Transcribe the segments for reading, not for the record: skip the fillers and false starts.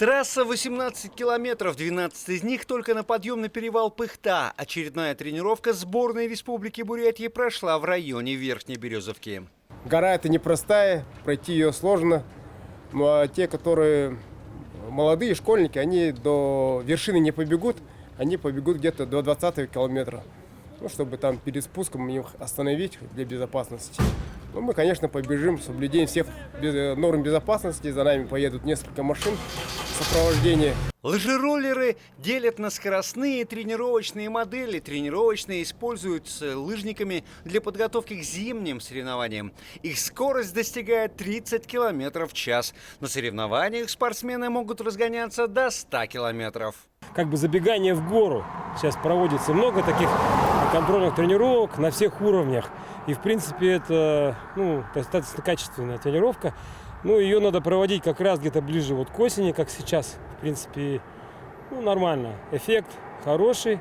Трасса 18 километров, 12 из них только на подъем на перевал Пыхта. Очередная тренировка сборной Республики Бурятия прошла в районе Верхней Березовки. Гора это непростая, пройти ее сложно. Ну а те, которые молодые школьники, они до вершины не побегут, они побегут где-то до 20 километра. Ну, чтобы там перед спуском их остановить для безопасности. Ну, мы, конечно, побежим с соблюдением всех норм безопасности. За нами поедут несколько машин сопровождения. Лыжероллеры делят на скоростные и тренировочные модели. Тренировочные используются лыжниками для подготовки к зимним соревнованиям. Их скорость достигает 30 км в час. На соревнованиях спортсмены могут разгоняться до 100 км. Как бы забегание в гору. Сейчас проводится много таких контрольных тренировок на всех уровнях. И, в принципе, это достаточно качественная тренировка. Ну, ее надо проводить как раз где-то ближе вот к осени, как сейчас. В принципе, нормально. Эффект хороший,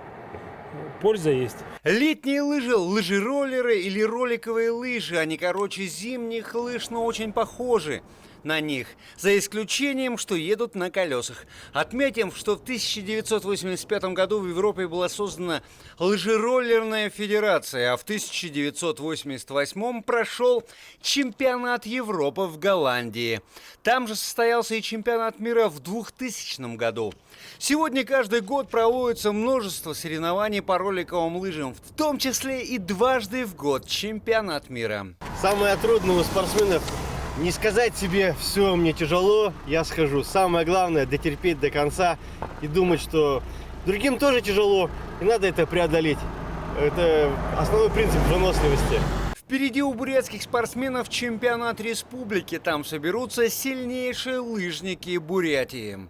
польза есть. Летние лыжи, лыжероллеры или роликовые лыжи, они короче зимних лыж, но очень похожи на них, за исключением, что едут на колесах. Отметим, что в 1985 году в Европе была создана лыжероллерная федерация, а в 1988 прошел чемпионат Европы в Голландии. Там же состоялся и чемпионат мира в 2000 году. Сегодня каждый год проводится множество соревнований по роликовым лыжам, в том числе и дважды в год чемпионат мира. Самое трудное у спортсменов – не сказать себе «все, мне тяжело, я схожу». Самое главное – дотерпеть до конца и думать, что другим тоже тяжело, и надо это преодолеть. Это основной принцип выносливости. Впереди у бурятских спортсменов чемпионат республики. Там соберутся сильнейшие лыжники Бурятии.